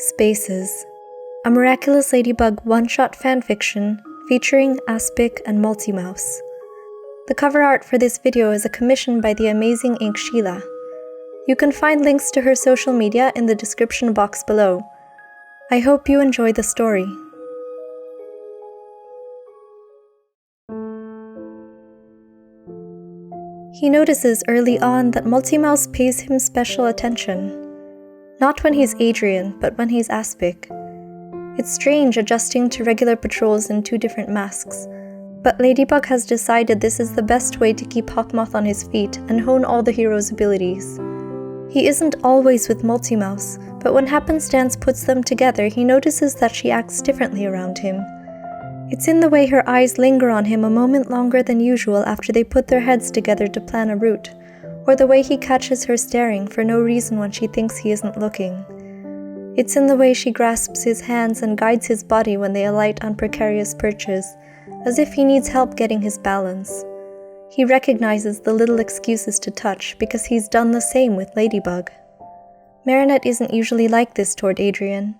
Spaces, a Miraculous Ladybug one-shot fanfiction featuring Aspik and Multimouse. The cover art for this video is a commission by the amazing ink Sheila. You can find links to her social media in the description box below. I hope you enjoy the story. He notices early on that Multimouse pays him special attention. Not when he's Adrien, but when he's Aspik. It's strange adjusting to regular patrols in two different masks, but Ladybug has decided this is the best way to keep Hawkmoth on his feet and hone all the hero's abilities. He isn't always with Multimouse, but when happenstance puts them together, he notices that she acts differently around him. It's in the way her eyes linger on him a moment longer than usual after they put their heads together to plan a route, or the way he catches her staring for no reason when she thinks he isn't looking. It's in the way she grasps his hands and guides his body when they alight on precarious perches, as if he needs help getting his balance. He recognizes the little excuses to touch because he's done the same with Ladybug. Marinette isn't usually like this toward Adrien.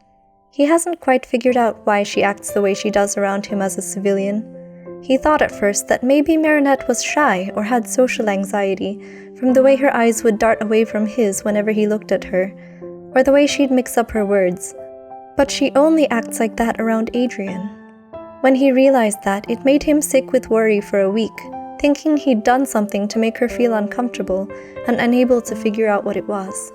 He hasn't quite figured out why she acts the way she does around him as a civilian. He thought at first that maybe Marinette was shy or had social anxiety from the way her eyes would dart away from his whenever he looked at her, or the way she'd mix up her words. But she only acts like that around Adrien. When he realized that, it made him sick with worry for a week, thinking he'd done something to make her feel uncomfortable and unable to figure out what it was.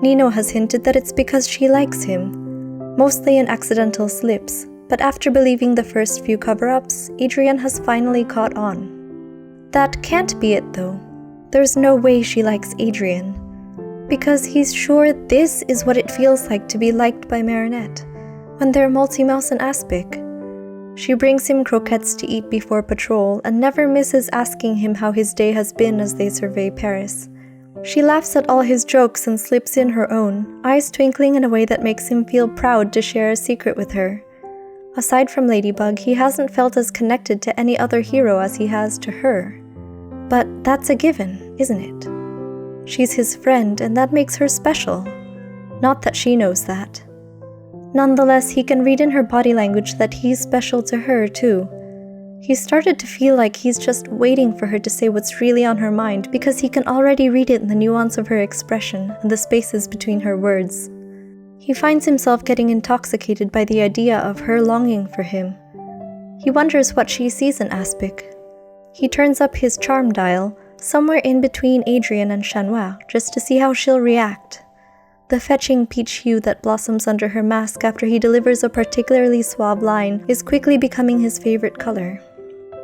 Nino has hinted that it's because she likes him, mostly in accidental slips, but after believing the first few cover-ups, Adrien has finally caught on. That can't be it though. There's no way she likes Adrien, because he's sure this is what it feels like to be liked by Marinette, when they're Multimouse and Aspik. She brings him croquettes to eat before patrol and never misses asking him how his day has been as they survey Paris. She laughs at all his jokes and slips in her own, eyes twinkling in a way that makes him feel proud to share a secret with her. Aside from Ladybug, he hasn't felt as connected to any other hero as he has to her. But that's a given, isn't it? She's his friend, and that makes her special. Not that she knows that. Nonetheless, he can read in her body language that he's special to her, too. He started to feel like he's just waiting for her to say what's really on her mind because he can already read it in the nuance of her expression and the spaces between her words. He finds himself getting intoxicated by the idea of her longing for him. He wonders what she sees in Aspik. He turns up his charm dial, somewhere in between Adrien and Chanois, just to see how she'll react. The fetching peach hue that blossoms under her mask after he delivers a particularly suave line is quickly becoming his favorite color.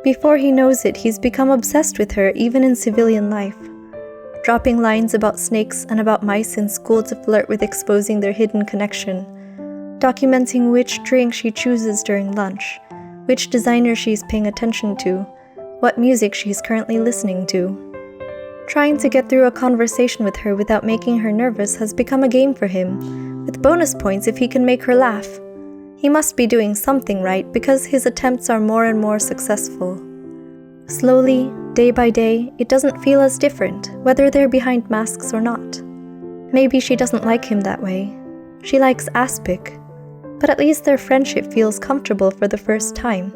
Before he knows it, he's become obsessed with her even in civilian life, dropping lines about snakes and about mice in school to flirt with exposing their hidden connection, documenting which drink she chooses during lunch, which designer she's paying attention to, what music she's currently listening to. Trying to get through a conversation with her without making her nervous has become a game for him, with bonus points if he can make her laugh. He must be doing something right because his attempts are more and more successful. Slowly, day by day, it doesn't feel as different, whether they're behind masks or not. Maybe she doesn't like him that way. She likes Aspik, but at least their friendship feels comfortable for the first time.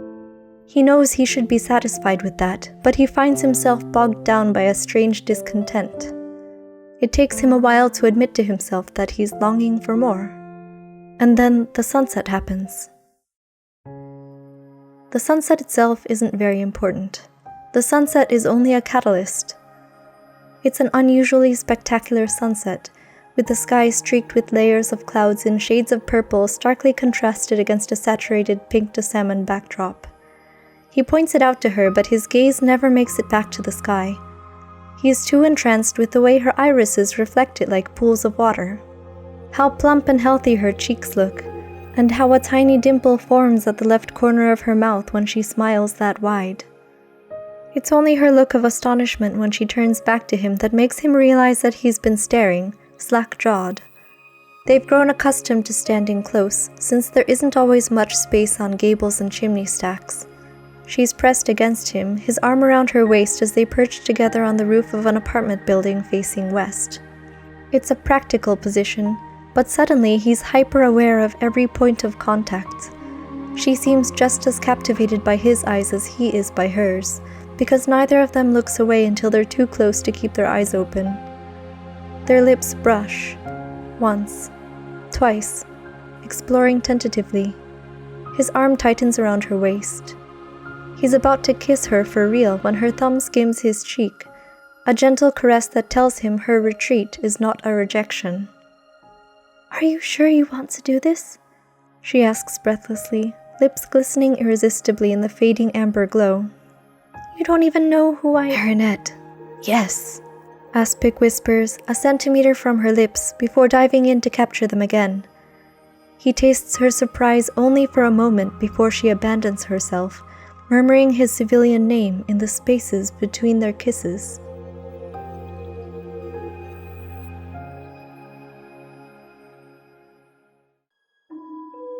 He knows he should be satisfied with that, but he finds himself bogged down by a strange discontent. It takes him a while to admit to himself that he's longing for more. And then the sunset happens. The sunset itself isn't very important. The sunset is only a catalyst. It's an unusually spectacular sunset, with the sky streaked with layers of clouds in shades of purple starkly contrasted against a saturated pink to salmon backdrop. He points it out to her, but his gaze never makes it back to the sky. He is too entranced with the way her irises reflect it like pools of water. How plump and healthy her cheeks look, and how a tiny dimple forms at the left corner of her mouth when she smiles that wide. It's only her look of astonishment when she turns back to him that makes him realize that he's been staring, slack-jawed. They've grown accustomed to standing close, since there isn't always much space on gables and chimney stacks. She's pressed against him, his arm around her waist as they perch together on the roof of an apartment building facing west. It's a practical position, but suddenly he's hyper-aware of every point of contact. She seems just as captivated by his eyes as he is by hers, because neither of them looks away until they're too close to keep their eyes open. Their lips brush, once, twice, exploring tentatively. His arm tightens around her waist. He's about to kiss her for real when her thumb skims his cheek, a gentle caress that tells him her retreat is not a rejection. "Are you sure you want to do this?" she asks breathlessly, lips glistening irresistibly in the fading amber glow. "You don't even know who I am." "Marinette, yes," Aspik whispers, a centimeter from her lips before diving in to capture them again. He tastes her surprise only for a moment before she abandons herself, murmuring his civilian name in the spaces between their kisses.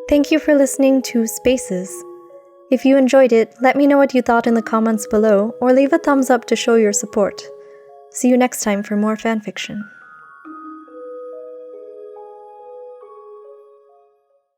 Thank you for listening to Spaces. If you enjoyed it, let me know what you thought in the comments below, or leave a thumbs up to show your support. See you next time for more fanfiction.